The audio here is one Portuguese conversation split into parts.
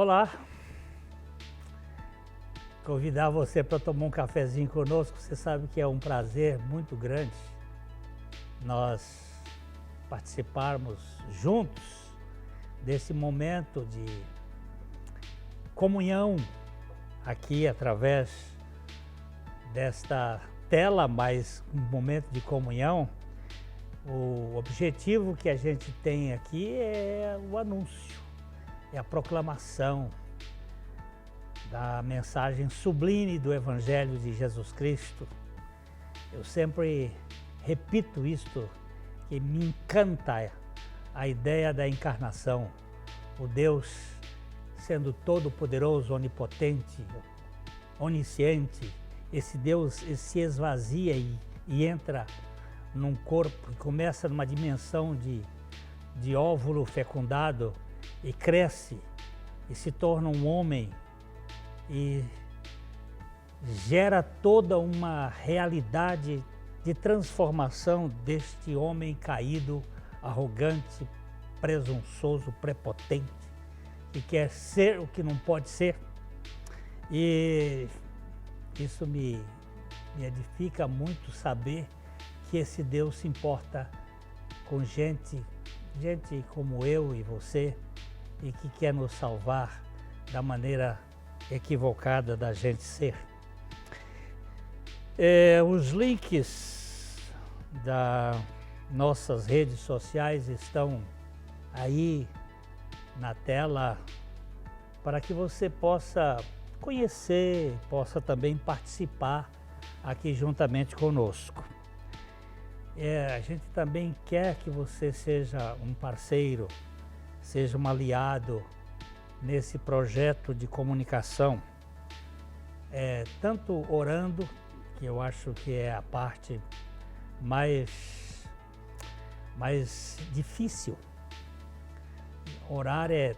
Olá, convidar você para tomar um cafezinho conosco. Você sabe que é um prazer muito grande nós participarmos juntos desse momento de comunhão aqui através desta tela, mas um momento de comunhão. O objetivo que a gente tem aqui é o anúncio, é a proclamação da mensagem sublime do Evangelho de Jesus Cristo. Eu sempre repito isto, que me encanta a ideia da encarnação, o Deus sendo todo-poderoso, onipotente, onisciente. Esse Deus se esvazia e entra num corpo e começa numa dimensão de óvulo fecundado e cresce e se torna um homem e gera toda uma realidade de transformação deste homem caído, arrogante, presunçoso, prepotente, que quer ser o que não pode ser. E isso me edifica muito saber que esse Deus se importa com gente como eu e você, e que quer nos salvar da maneira equivocada da gente ser. Os links das nossas redes sociais estão aí na tela para que você possa conhecer, possa também participar aqui juntamente conosco. A gente também quer que você seja um parceiro, seja um aliado nesse projeto de comunicação, tanto orando, que eu acho que é a parte mais difícil. Orar é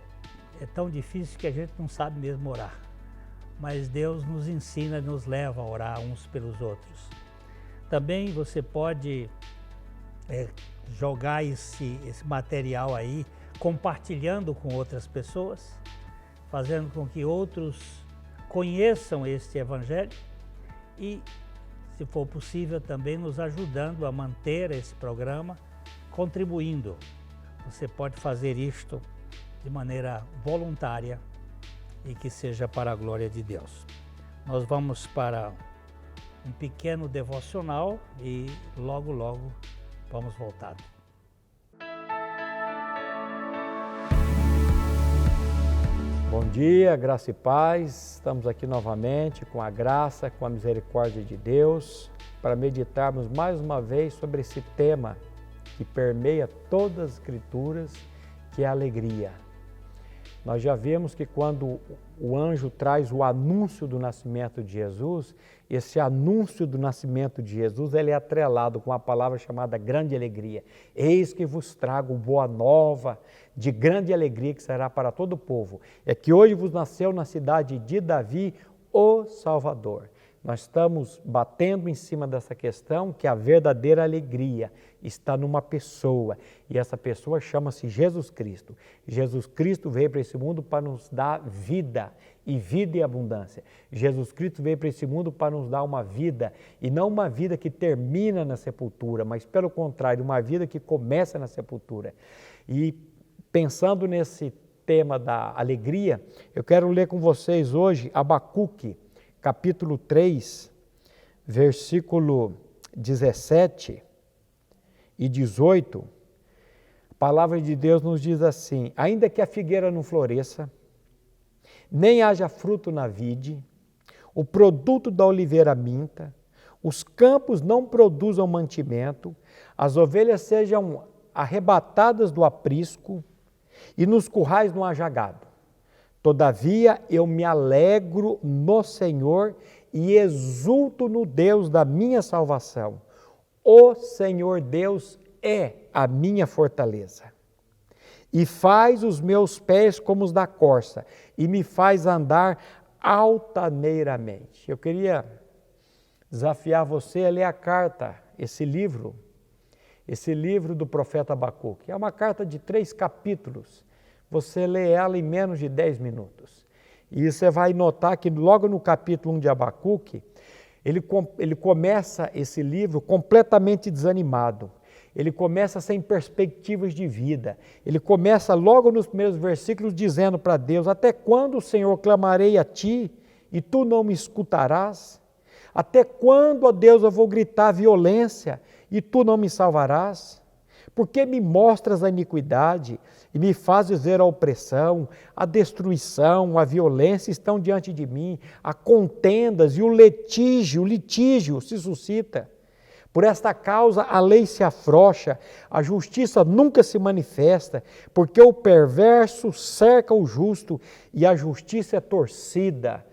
tão difícil que a gente não sabe mesmo orar, mas Deus nos ensina e nos leva a orar uns pelos outros. Também você pode jogar esse material aí, compartilhando com outras pessoas, fazendo com que outros conheçam este Evangelho e, se for possível, também nos ajudando a manter esse programa, contribuindo. Você pode fazer isto de maneira voluntária e que seja para a glória de Deus. Nós vamos para um pequeno devocional e logo vamos voltar. Bom dia, graça e paz. Estamos aqui novamente com a graça, com a misericórdia de Deus, para meditarmos mais uma vez sobre esse tema que permeia todas as Escrituras, que é a alegria. Nós já vimos que quando o anjo traz o anúncio do nascimento de Jesus, esse anúncio do nascimento de Jesus, ele é atrelado com a palavra chamada grande alegria. Eis que vos trago boa nova de grande alegria que será para todo o povo. É que hoje vos nasceu na cidade de Davi o Salvador. Nós estamos batendo em cima dessa questão que a verdadeira alegria está numa pessoa, e essa pessoa chama-se Jesus Cristo. Jesus Cristo veio para esse mundo para nos dar vida, e vida e abundância. Jesus Cristo veio para esse mundo para nos dar uma vida, e não uma vida que termina na sepultura, mas pelo contrário, uma vida que começa na sepultura. E pensando nesse tema da alegria, eu quero ler com vocês hoje Abacuque, capítulo 3, versículo 17 e 18, a palavra de Deus nos diz assim: ainda que a figueira não floresça, nem haja fruto na vide, o produto da oliveira minta, os campos não produzam mantimento, as ovelhas sejam arrebatadas do aprisco e nos currais não haja gado. Todavia eu me alegro no Senhor e exulto no Deus da minha salvação. O Senhor Deus é a minha fortaleza. E faz os meus pés como os da corça, e me faz andar altaneiramente. Eu queria desafiar você a ler a carta, esse livro do profeta Abacuque. É uma carta de 3 capítulos, você lê ela em menos de 10 minutos. E você vai notar que logo no capítulo 1 de Abacuque, ele começa esse livro completamente desanimado. Ele começa sem perspectivas de vida. Ele começa logo nos primeiros versículos dizendo para Deus: até quando, Senhor, clamarei a Ti e Tu não me escutarás? Até quando, ó Deus, eu vou gritar violência e Tu não me salvarás? Por que me mostras a iniquidade e me fazes ver a opressão, a destruição, a violência estão diante de mim, a contendas e o litígio se suscita. Por esta causa a lei se afrouxa, a justiça nunca se manifesta, porque o perverso cerca o justo e a justiça é torcida.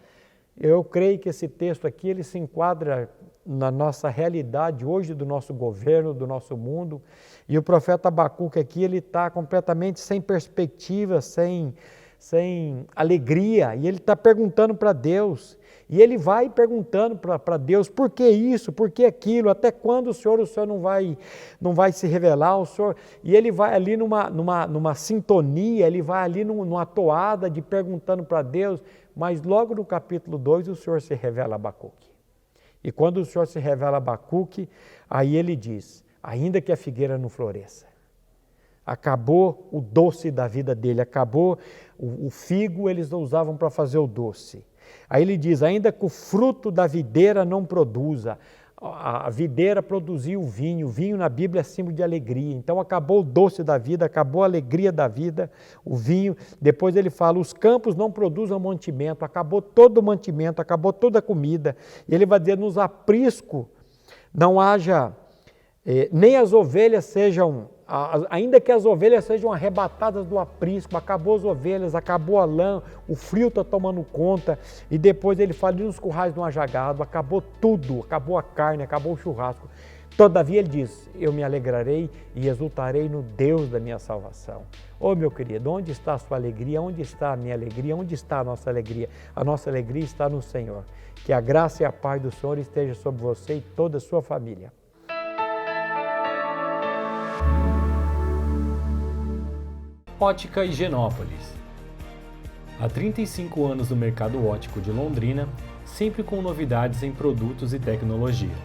Eu creio que esse texto aqui ele se enquadra na nossa realidade hoje do nosso governo, do nosso mundo. E o profeta Abacuque aqui ele está completamente sem perspectiva, sem alegria. E ele está perguntando para Deus. E ele vai perguntando para Deus, por que isso, por que aquilo, até quando o Senhor não vai se revelar, o Senhor... E ele vai ali numa sintonia, ele vai ali numa toada de perguntando para Deus, mas logo no capítulo 2 o Senhor se revela a Abacuque. E quando o Senhor se revela a Abacuque, aí ele diz, ainda que a figueira não floresça, acabou o doce da vida dele, acabou o figo, eles não usavam para fazer o doce. Aí ele diz, ainda que o fruto da videira não produza, a videira produziu o vinho na Bíblia é símbolo de alegria, então acabou o doce da vida, acabou a alegria da vida, o vinho. Depois ele fala, os campos não produzam mantimento, acabou todo o mantimento, acabou toda a comida. E ele vai dizer, nos apriscos não haja, nem as ovelhas sejam, ainda que as ovelhas sejam arrebatadas do aprisco, acabou as ovelhas, acabou a lã, o frio está tomando conta. E depois ele fala, e nos currais não haja gado, acabou tudo, acabou a carne, acabou o churrasco. Todavia ele diz, eu me alegrarei e exultarei no Deus da minha salvação. Ô meu querido, onde está a sua alegria? Onde está a minha alegria? Onde está a nossa alegria? A nossa alegria está no Senhor. Que a graça e a paz do Senhor esteja sobre você e toda a sua família. Ótica Higienópolis. Há 35 anos no mercado óptico de Londrina, sempre com novidades em produtos e tecnologia.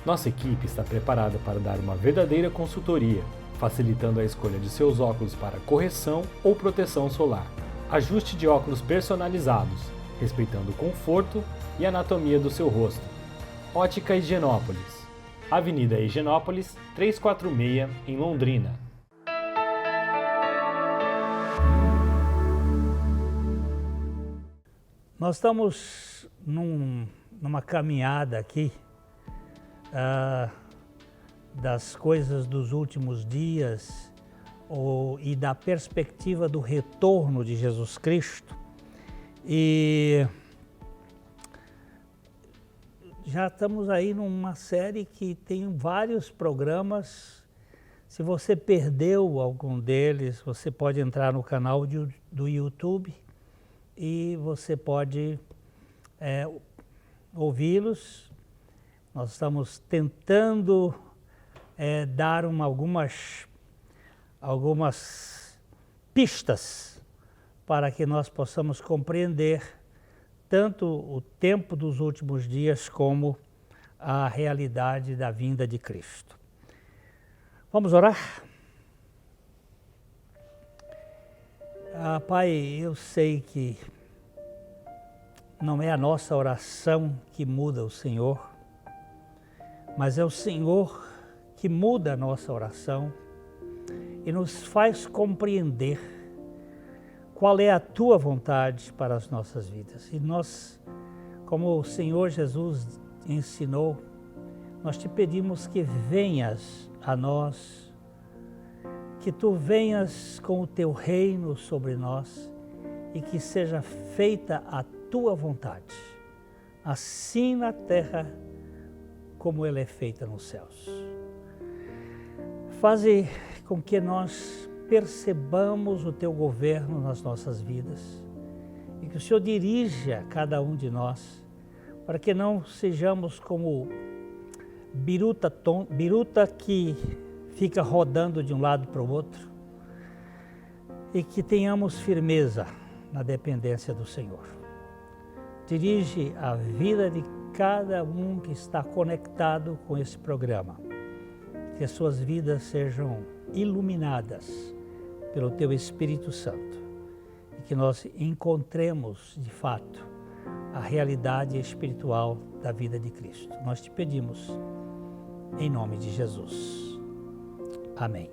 Nossa equipe está preparada para dar uma verdadeira consultoria, facilitando a escolha de seus óculos para correção ou proteção solar. Ajuste de óculos personalizados, respeitando o conforto e anatomia do seu rosto. Ótica Higienópolis. Avenida Higienópolis, 346, em Londrina. Nós estamos numa caminhada aqui das coisas dos últimos dias e da perspectiva do retorno de Jesus Cristo. E já estamos aí numa série que tem vários programas. Se você perdeu algum deles, você pode entrar no canal do YouTube e você pode ouvi-los. Nós estamos tentando dar algumas pistas para que nós possamos compreender tanto o tempo dos últimos dias como a realidade da vinda de Cristo. Vamos orar? Pai, eu sei que não é a nossa oração que muda o Senhor, mas é o Senhor que muda a nossa oração e nos faz compreender qual é a Tua vontade para as nossas vidas. E nós, como o Senhor Jesus ensinou, nós te pedimos que venhas a nós, que Tu venhas com o Teu reino sobre nós e que seja feita a Tua vontade, assim na terra como ela é feita nos céus. Faze com que nós percebamos o Teu governo nas nossas vidas e que o Senhor dirija cada um de nós, para que não sejamos como biruta que fica rodando de um lado para o outro, e que tenhamos firmeza na dependência do Senhor. Dirige a vida de cada um que está conectado com esse programa. Que as suas vidas sejam iluminadas pelo Teu Espírito Santo e que nós encontremos, de fato, a realidade espiritual da vida de Cristo. Nós te pedimos, em nome de Jesus. Amém.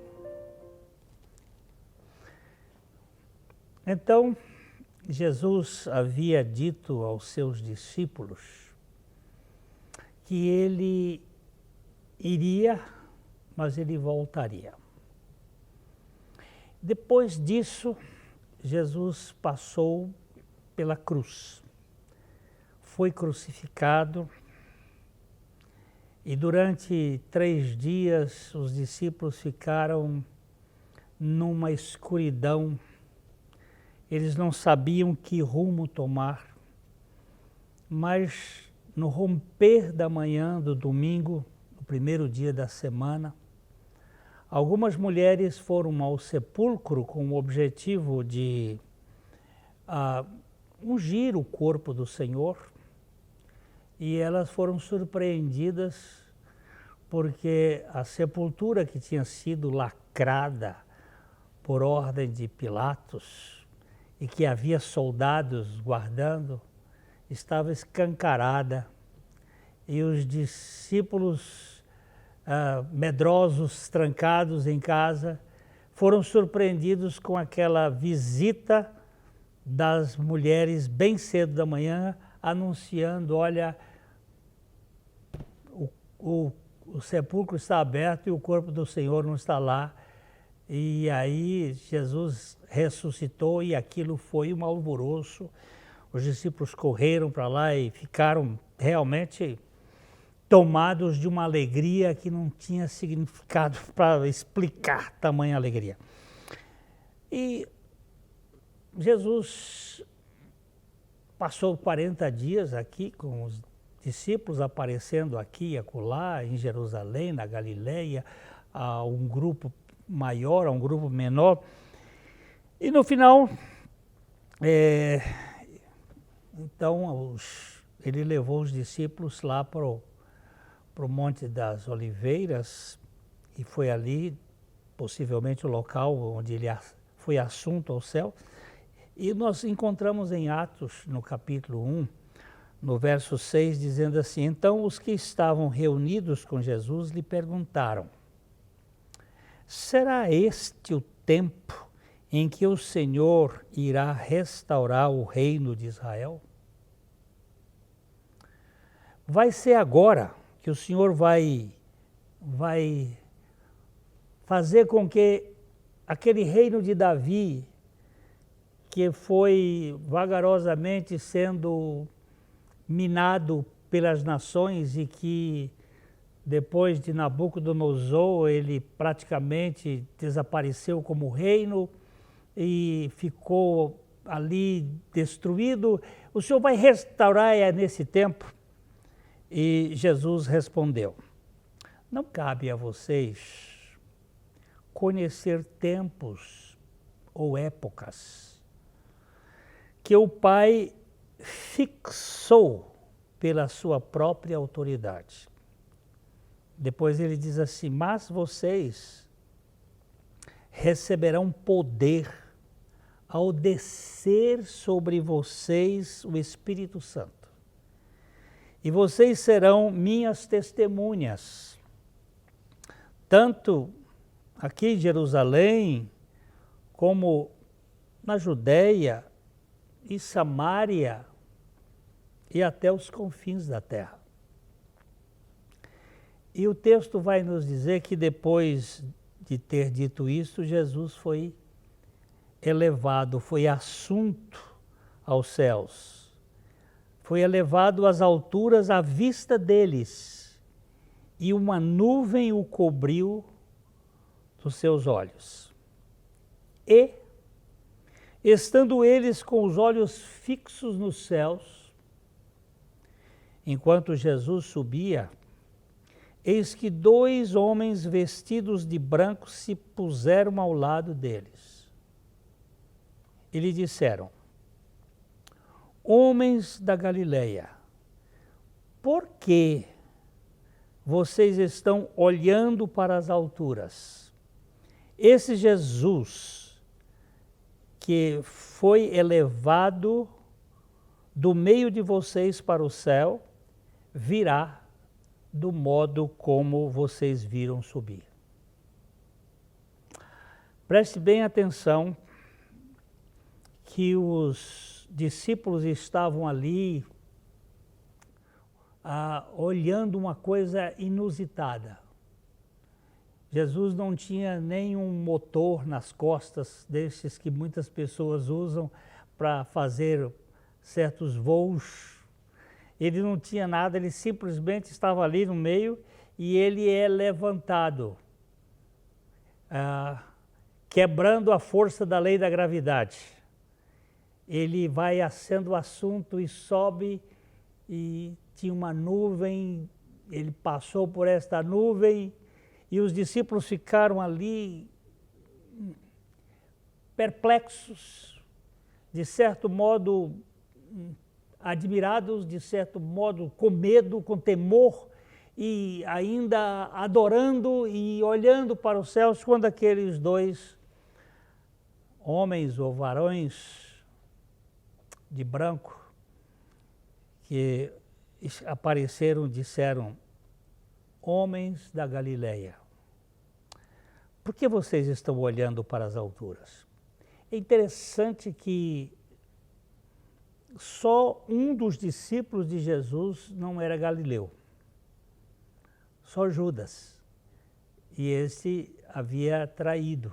Então, Jesus havia dito aos seus discípulos que ele iria, mas ele voltaria. Depois disso, Jesus passou pela cruz, foi crucificado e durante 3 dias os discípulos ficaram numa escuridão. Eles não sabiam que rumo tomar, mas no romper da manhã do domingo, no primeiro dia da semana, algumas mulheres foram ao sepulcro com o objetivo de ungir o corpo do Senhor, e elas foram surpreendidas porque a sepultura que tinha sido lacrada por ordem de Pilatos e que havia soldados guardando, estava escancarada, e os discípulos medrosos, trancados em casa, foram surpreendidos com aquela visita das mulheres bem cedo da manhã, anunciando, olha, o sepulcro está aberto e o corpo do Senhor não está lá. E aí Jesus ressuscitou e aquilo foi um alvoroço. Os discípulos correram para lá e ficaram realmente tomados de uma alegria que não tinha significado para explicar tamanha alegria. E Jesus passou 40 dias aqui com os discípulos, aparecendo aqui e acolá, em Jerusalém, na Galileia, a um grupo maior, a um grupo menor. E no final, então, ele levou os discípulos lá para o Monte das Oliveiras, e foi ali, possivelmente, o local onde ele foi assunto ao céu. E nós encontramos em Atos, no capítulo 1, no verso 6, dizendo assim: então os que estavam reunidos com Jesus lhe perguntaram: será este o tempo em que o Senhor irá restaurar o reino de Israel? Vai ser agora que o Senhor vai fazer com que aquele reino de Davi, que foi vagarosamente sendo minado pelas nações e que depois de Nabucodonosor ele praticamente desapareceu como reino e ficou ali destruído, o Senhor vai restaurar nesse tempo? E Jesus respondeu: não cabe a vocês conhecer tempos ou épocas que o Pai fixou pela sua própria autoridade. Depois ele diz assim: mas vocês receberão poder ao descer sobre vocês o Espírito Santo. E vocês serão minhas testemunhas, tanto aqui em Jerusalém, como na Judéia e Samaria e até os confins da terra. E o texto vai nos dizer que depois de ter dito isso, Jesus foi elevado, foi assunto aos céus. Foi elevado às alturas à vista deles, e uma nuvem o cobriu dos seus olhos. E, estando eles com os olhos fixos nos céus, enquanto Jesus subia, eis que 2 homens vestidos de branco se puseram ao lado deles. e lhe disseram: homens da Galileia, por que vocês estão olhando para as alturas? Esse Jesus que foi elevado do meio de vocês para o céu, virá do modo como vocês viram subir. Preste bem atenção que os discípulos estavam ali olhando uma coisa inusitada. Jesus não tinha nenhum motor nas costas, desses que muitas pessoas usam para fazer certos voos. Ele não tinha nada, ele simplesmente estava ali no meio e ele é levantado, quebrando a força da lei da gravidade. Ele vai sendo assunto e sobe, e tinha uma nuvem, ele passou por esta nuvem, e os discípulos ficaram ali perplexos, de certo modo admirados, de certo modo com medo, com temor, e ainda adorando e olhando para os céus, quando aqueles dois homens ou varões de branco que apareceram, disseram: homens da Galileia, por que vocês estão olhando para as alturas? É interessante que só um dos discípulos de Jesus não era galileu, só Judas, e esse havia traído.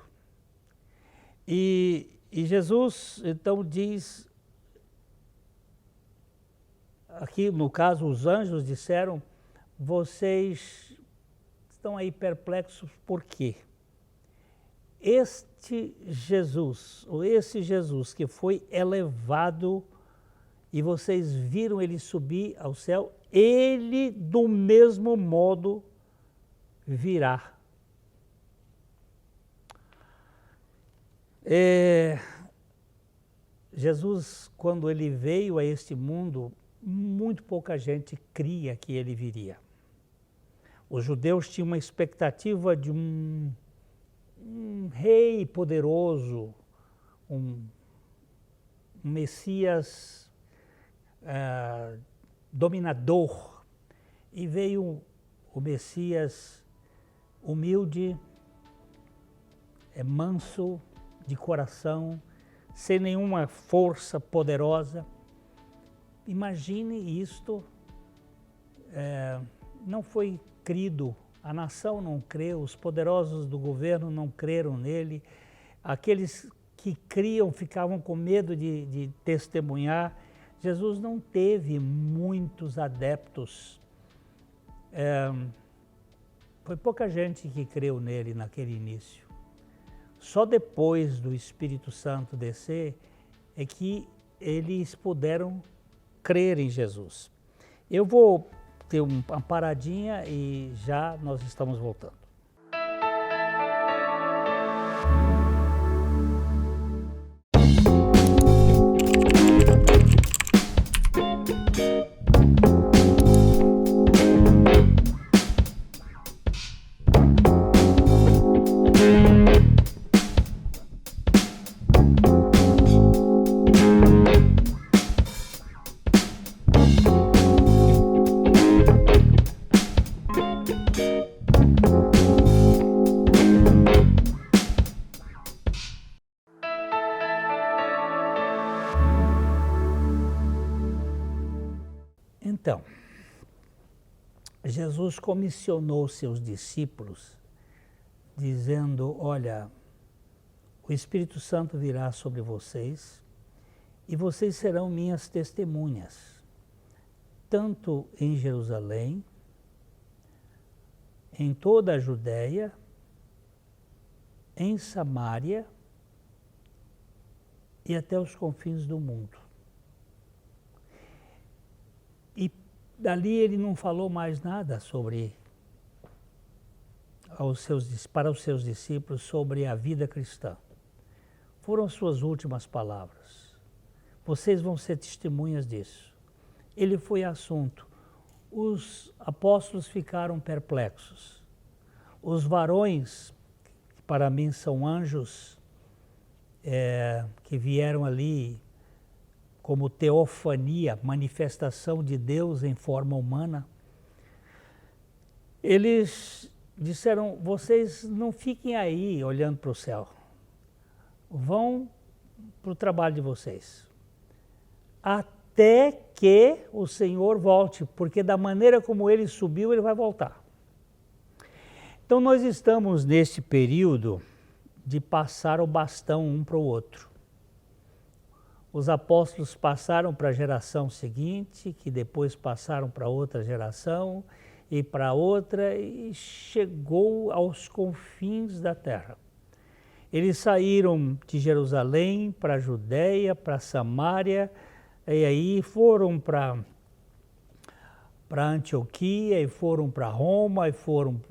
E Jesus então diz, aqui no caso os anjos disseram: vocês estão aí perplexos por quê? Este Jesus, ou esse Jesus que foi elevado e vocês viram ele subir ao céu, ele do mesmo modo virá. Jesus, quando ele veio a este mundo, muito pouca gente cria que ele viria. Os judeus tinham uma expectativa de um rei poderoso, um Messias dominador, e veio o Messias humilde, manso de coração, sem nenhuma força poderosa. Imagine isto, não foi crido, a nação não creu, os poderosos do governo não creram nele, aqueles que criam ficavam com medo de testemunhar. Jesus não teve muitos adeptos, foi pouca gente que creu nele naquele início. Só depois do Espírito Santo descer é que eles puderam crer em Jesus. Eu vou ter uma paradinha e já nós estamos voltando. Então, Jesus comissionou seus discípulos dizendo: olha, o Espírito Santo virá sobre vocês e vocês serão minhas testemunhas, tanto em Jerusalém, em toda a Judéia, em Samaria e até os confins do mundo. E dali ele não falou mais nada para os seus discípulos sobre a vida cristã. foram suas últimas palavras. Vocês vão ser testemunhas disso. Ele foi assunto. Os apóstolos ficaram perplexos. Os varões, que para mim são anjos, que vieram ali como teofania, manifestação de Deus em forma humana, eles disseram, vocês não fiquem aí olhando para o céu, vão para o trabalho de vocês, até que o Senhor volte, porque da maneira como ele subiu, ele vai voltar. Então nós estamos neste período de passar o bastão um para o outro. Os apóstolos passaram para a geração seguinte, que depois passaram para outra geração, e para outra, e chegou aos confins da terra. Eles saíram de Jerusalém para a Judéia, para Samaria, e aí foram para Antioquia, e foram para Roma, e foram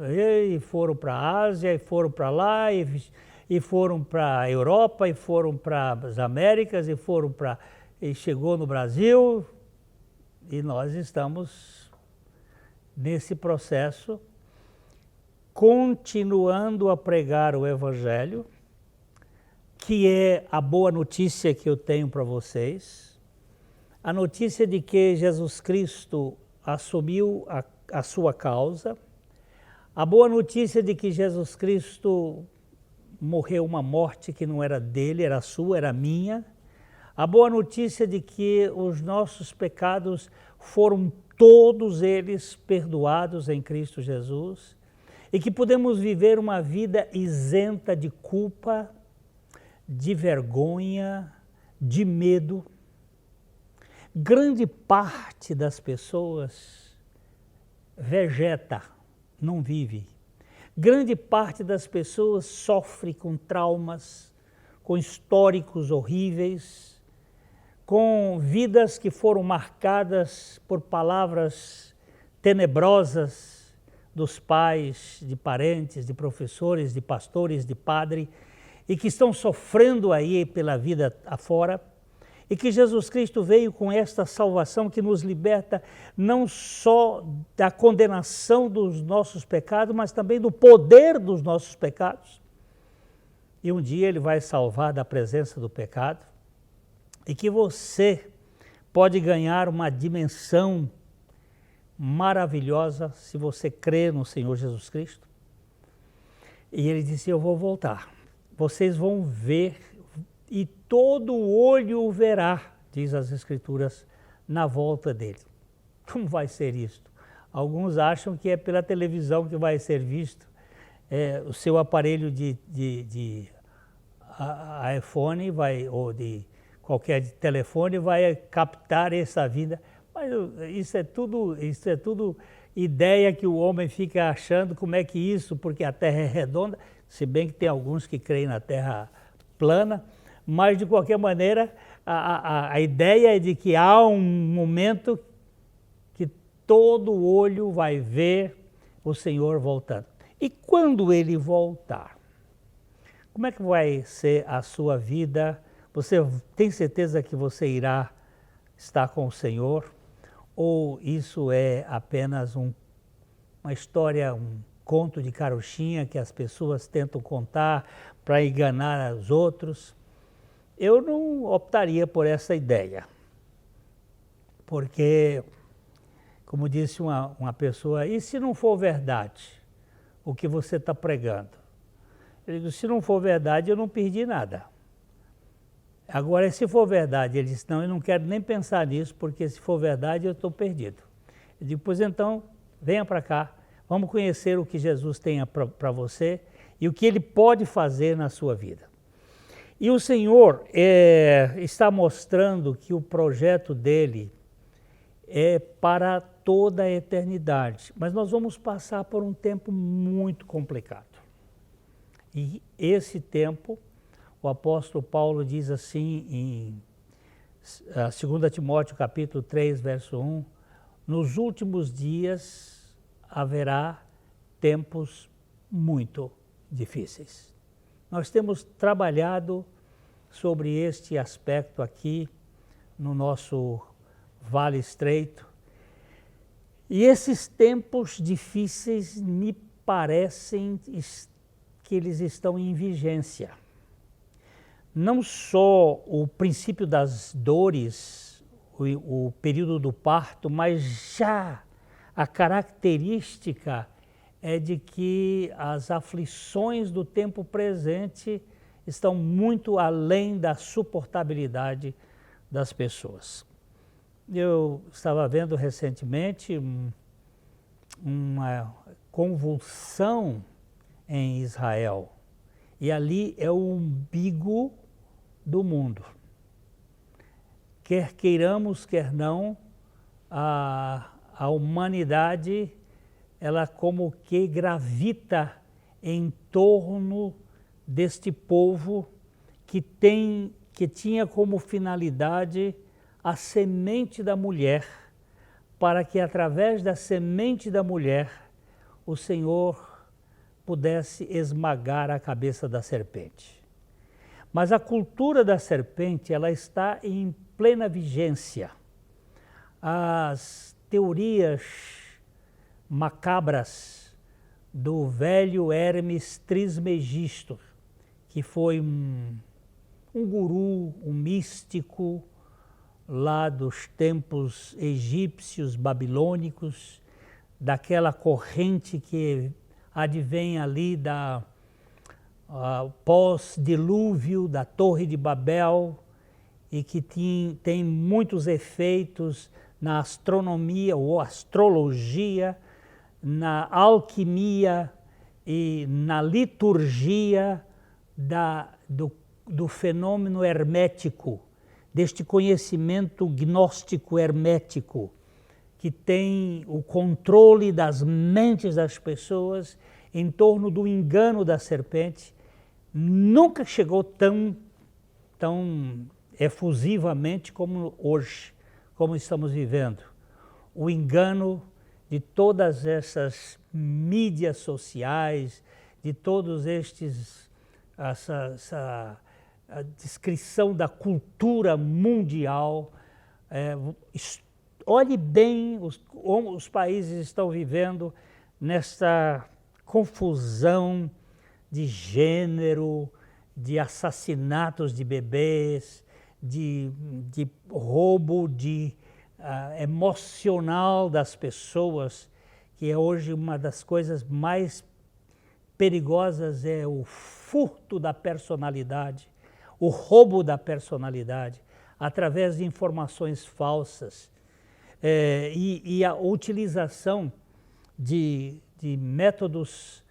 para a Ásia, e foram para lá, e foram para a Europa, e foram para as Américas, e chegou no Brasil, e nós estamos nesse processo, continuando a pregar o Evangelho, que é a boa notícia que eu tenho para vocês, a notícia de que Jesus Cristo assumiu a sua causa, a boa notícia de que Jesus Cristo morreu uma morte que não era dele, era sua, era minha, a boa notícia de que os nossos pecados foram todos eles perdoados em Cristo Jesus, e que podemos viver uma vida isenta de culpa, de vergonha, de medo. Grande parte das pessoas vegeta, não vive. Grande parte das pessoas sofre com traumas, com históricos horríveis, com vidas que foram marcadas por palavras tenebrosas dos pais, de parentes, de professores, de pastores, de padre, e que estão sofrendo aí pela vida afora, e que Jesus Cristo veio com esta salvação que nos liberta não só da condenação dos nossos pecados, mas também do poder dos nossos pecados. E um dia ele vai salvar da presença do pecado, e que você pode ganhar uma dimensão maravilhosa se você crê no Senhor Jesus Cristo. E ele disse, eu vou voltar, vocês vão ver, e todo olho o verá, diz as Escrituras, na volta dele. Como vai ser isto? Alguns acham que é pela televisão que vai ser visto, o seu aparelho de iPhone ou de qualquer telefone vai captar essa vida, mas isso é tudo ideia que o homem fica achando, como é que isso, porque a Terra é redonda, se bem que tem alguns que creem na Terra plana, mas de qualquer maneira a ideia é de que há um momento que todo olho vai ver o Senhor voltando. E quando ele voltar, como é que vai ser a sua vida? Você tem certeza que você irá estar com o Senhor? Ou isso é apenas uma história, um conto de carochinha que as pessoas tentam contar para enganar os outros? Eu não optaria por essa ideia, porque, como disse uma pessoa, e se não for verdade o que você está pregando? Ele disse, se não for verdade, eu não perdi nada. Agora, se for verdade, ele disse, não, eu não quero nem pensar nisso, porque se for verdade, eu estou perdido. Eu digo, pois então, venha para cá, vamos conhecer o que Jesus tem para você e o que ele pode fazer na sua vida. E o Senhor está mostrando que o projeto dele é para toda a eternidade, mas nós vamos passar por um tempo muito complicado. E esse tempo, o apóstolo Paulo diz assim em 2 Timóteo capítulo 3, verso 1, nos últimos dias haverá tempos muito difíceis. Nós temos trabalhado sobre este aspecto aqui no nosso Vale Estreito. E esses tempos difíceis me parecem que eles estão em vigência. Não só o princípio das dores, o período do parto, mas já a característica é de que as aflições do tempo presente estão muito além da suportabilidade das pessoas. Eu estava vendo recentemente uma convulsão em Israel, e ali é o umbigo do mundo. Quer queiramos, quer não, a humanidade, ela como que gravita em torno deste povo que tinha como finalidade a semente da mulher, para que através da semente da mulher o Senhor pudesse esmagar a cabeça da serpente. Mas a cultura da serpente, ela está em plena vigência. As teorias macabras do velho Hermes Trismegisto, que foi um guru, um místico lá dos tempos egípcios, babilônicos, daquela corrente que advém ali da pós-dilúvio da Torre de Babel e que tem muitos efeitos na astronomia ou astrologia, na alquimia e na liturgia do fenômeno hermético, deste conhecimento gnóstico hermético, que tem o controle das mentes das pessoas em torno do engano da serpente. Nunca chegou tão efusivamente como hoje, como estamos vivendo. O engano de todas essas mídias sociais, de todos a descrição da cultura mundial. Olhe bem os países estão vivendo nessa confusão de gênero, de assassinatos de bebês, de roubo emocional das pessoas, que é hoje uma das coisas mais perigosas, é o furto da personalidade, o roubo da personalidade, através de informações falsas, e a utilização de métodos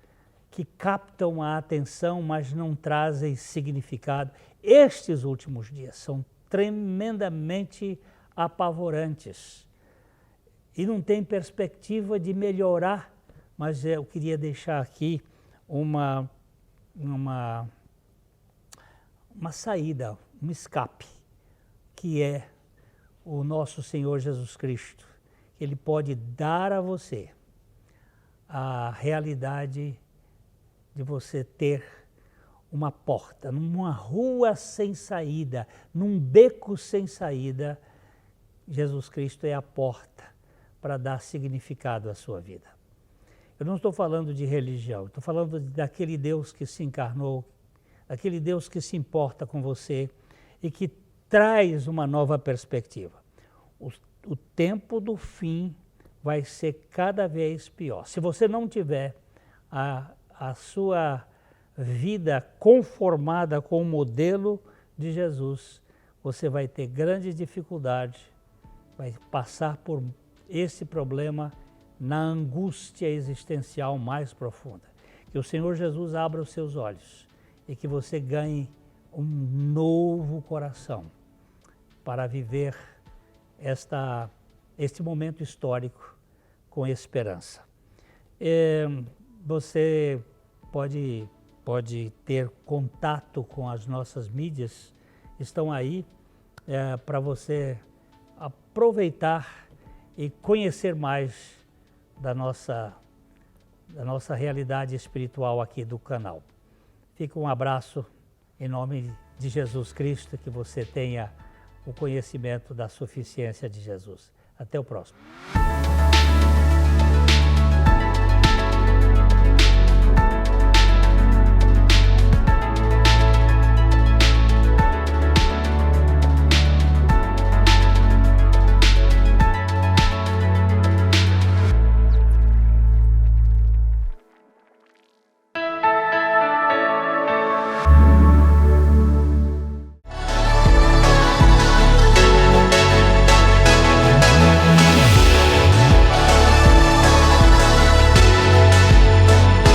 que captam a atenção, mas não trazem significado. Estes últimos dias são tremendamente apavorantes e não tem perspectiva de melhorar, mas eu queria deixar aqui uma saída, um escape, que é o nosso Senhor Jesus Cristo. Ele pode dar a você a realidade de você ter uma porta, numa rua sem saída, num beco sem saída. Jesus Cristo é a porta para dar significado à sua vida. Eu não estou falando de religião, estou falando daquele Deus que se encarnou, daquele Deus que se importa com você e que traz uma nova perspectiva. O tempo do fim vai ser cada vez pior. Se você não tiver a sua vida conformada com o modelo de Jesus, você vai ter grande dificuldade, vai passar por esse problema na angústia existencial mais profunda. Que o Senhor Jesus abra os seus olhos e que você ganhe um novo coração para viver este momento histórico com esperança. Você pode ter contato com as nossas mídias, estão aí para você aproveitar e conhecer mais da nossa realidade espiritual aqui do canal. Fica um abraço em nome de Jesus Cristo, que você tenha o conhecimento da suficiência de Jesus. Até o próximo.